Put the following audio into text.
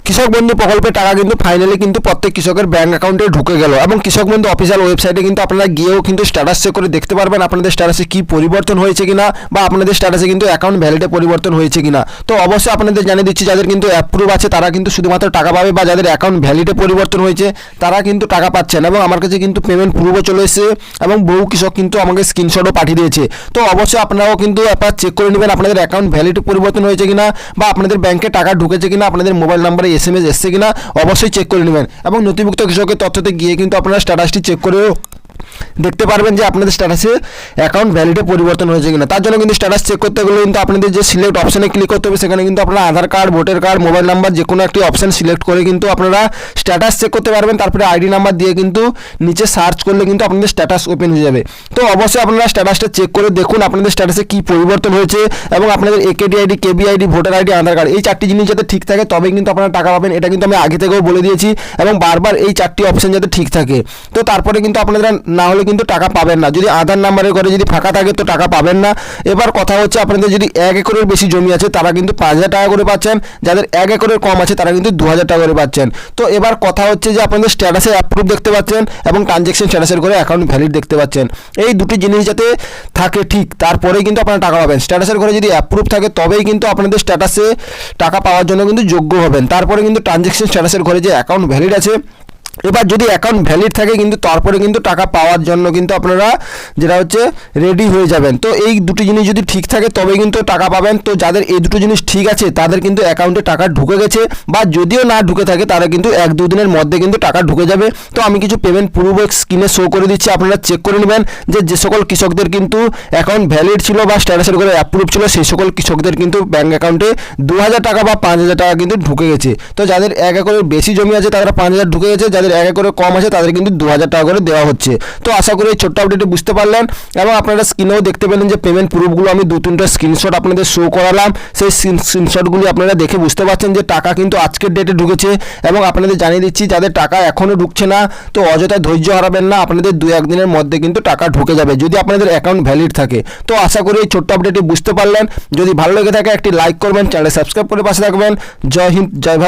কৃষক বন্ধু প্রকল্পের টাকা কিন্তু ফাইনালি কিন্তু প্রত্যেক কৃষকের ব্যাংক অ্যাকাউন্টে ঢুকে গেল এবং কৃষক বন্ধু অফিসিয়াল ওয়েবসাইটে কিন্তু আপনারা গিয়েও কিন্তু স্ট্যাটাস চেক করে দেখতে পারবেন আপনাদের স্ট্যাটাসে কি পরিবর্তন হয়েছে কিনা বা আপনাদের স্ট্যাটাসে কিন্তু অ্যাকাউন্ট ভ্যালিডে পরিবর্তন হয়েছে কিনা। তো অবশ্যই আপনাদের জানিয়ে দিচ্ছি যাদের কিন্তু অ্যাপ্রুভ আছে তারা কিন্তু শুধুমাত্র টাকা পাবে, বা যাদের অ্যাকাউন্ট ভ্যালিডে পরিবর্তন হয়েছে তারা কিন্তু টাকা পাচ্ছেন। এবং আমার কাছে কিন্তু পেমেন্ট প্রুফও চলে এসেছে এবং বহু কৃষক কিন্তু আমাকে স্ক্রিনশটও পাঠিয়ে দিয়েছে। তো অবশ্যই আপনারাও কিন্তু একবার চেক করে নেবেন আপনাদের অ্যাকাউন্ট ভ্যালিডে পরিবর্তন হয়েছে কিনা বা আপনাদের ব্যাংকে টাকা ঢুকেছে কিনা, আপনাদের মোবাইল নাম্বারে SMS এসছে কিনা অবশ্যই চেক করে নেবেন। এবং নথিভুক্ত কৃষকের তথ্যতে গিয়ে কিন্তু আপনারা স্ট্যাটাসটি চেক করেও দেখতে পারবেন যে আপনাদের স্ট্যাটাসে অ্যাকাউন্ট ভ্যালিডে পরিবর্তন হয়েছে কিনা। তার জন্য কিন্তু স্ট্যাটাস চেক করতে গেলে কিন্তু আপনাদের যে সিলেক্ট অপশানে ক্লিক করতে হবে, সেখানে কিন্তু আপনারা Aadhaar card, voter card, mobile number যে কোনো একটি অপশান সিলেক্ট করে কিন্তু আপনারা স্ট্যাটাস চেক করতে পারবেন। তারপরে ID নাম্বার দিয়ে কিন্তু নিচে সার্চ করলে কিন্তু আপনাদের স্ট্যাটাস ওপেন হয়ে যাবে। তো অবশ্যই আপনারা স্ট্যাটাসটা চেক করে দেখুন আপনাদের স্ট্যাটাসে কী পরিবর্তন হয়েছে এবং আপনাদের AKD ID, KB ID, voter ID, আধার কার্ড এই 4টি জিনিস যাতে ঠিক থাকে তবেই কিন্তু আপনারা টাকা পাবেন। এটা কিন্তু আমি আগে থেকেও বলে দিয়েছি এবং বারবার এই 4টি অপশান যাতে ঠিক থাকে, তো তারপরে কিন্তু আপনারা না হলে কিন্তু টাকা পাবেন না। যদি আধার নাম্বারের ঘরে যদি ফাঁকা থাকে তো টাকা পাবেন না। এবার কথা হচ্ছে আপনাদের যদি 1 একরের বেশি জমি আছে তারা কিন্তু 5,000 টাকা করে পাচ্ছেন, যাদের 1 একরের কম আছে তারা কিন্তু 2,000 টাকা করে পাচ্ছেন। তো এবার কথা হচ্ছে যে আপনাদের স্ট্যাটাসে অ্যাপ্রুভ দেখতে পাচ্ছেন এবং ট্রানজ্যাকশন স্ট্যাটাসের ঘরে অ্যাকাউন্ট ভ্যালিড দেখতে পাচ্ছেন। এই দুটি জিনিস যাতে থাকে ঠিক তারপরেই কিন্তু আপনারা টাকা পাবেন। স্ট্যাটাসের ঘরে যদি অ্যাপ্রুভ থাকে তবেই কিন্তু আপনাদের স্ট্যাটাসে টাকা পাওয়ার জন্য কিন্তু যোগ্য হবেন। তারপরে কিন্তু ট্রানজ্যাকশন স্ট্যাটাসের ঘরে যে অ্যাকাউন্ট ভ্যালিড আছে, এবার যদি অ্যাকাউন্ট ভ্যালিড থাকে কিন্তু তারপরে কিন্তু টাকা পাওয়ার জন্য কিন্তু আপনারা যেটা হচ্ছে রেডি হয়ে যাবেন। তো এই দুটি জিনিস যদি ঠিক থাকে তবেই কিন্তু টাকা পাবেন। তো যাদের এই দুটো জিনিস ঠিক আছে তাদের কিন্তু অ্যাকাউন্টে টাকা ঢুকে গেছে, বা যদিও না ঢুকে থাকে তারা কিন্তু 1-2 দিনের মধ্যে কিন্তু টাকা ঢুকে যাবে। তো আমি কিছু পেমেন্ট প্রুফ স্ক্রিনে শো করে দিচ্ছি, আপনারা চেক করে নেবেন যে সকল কৃষকদের কিন্তু অ্যাকাউন্ট ভ্যালিড ছিল বা স্ট্যাটাসের করে অ্যাপ্রুভ ছিল সেই সকল কৃষকদের কিন্তু ব্যাঙ্ক অ্যাকাউন্টে 2,000 টাকা বা 5,000 টাকা কিন্তু ঢুকে গেছে। তো যাদের 1 একরের বেশি জমি আছে তারা 5,000 ঢুকে গেছে, যাদের 1 একরের কম আছে তাদের কিন্তু 2,000 টাকা করে দেওয়া হচ্ছে। তো আশা করি এই ছোট্ট আপডেটে বুঝতে পারলেন এবং আপনারা স্ক্রিনেও দেখতে পেলেন যে পেমেন্ট প্রুফগুলো আমি 2-3টা স্ক্রিনশট আপনাদের শো করালাম। সেই স্ক্রিনশটগুলি আপনারা দেখে বুঝতে পারছেন যে টাকা কিন্তু আজকের ডেটে ঢুকেছে। এবং আপনাদের জানিয়ে দিচ্ছি যাদের টাকা এখনও ঢুকছে না তো অযথা ধৈর্য হারাবেন না, আপনাদের 2-1 দিনের মধ্যে কিন্তু টাকা ঢুকে যাবে যদি আপনাদের অ্যাকাউন্ট ভ্যালিড থাকে। তো আশা করি এই ছোট্ট আপডেটে বুঝতে পারলেন। যদি ভালো লেগে থাকে একটি লাইক করবেন, চ্যানেল সাবস্ক্রাইব করে পাশে থাকবেন। জয় হিন্দ, জয় ভারত।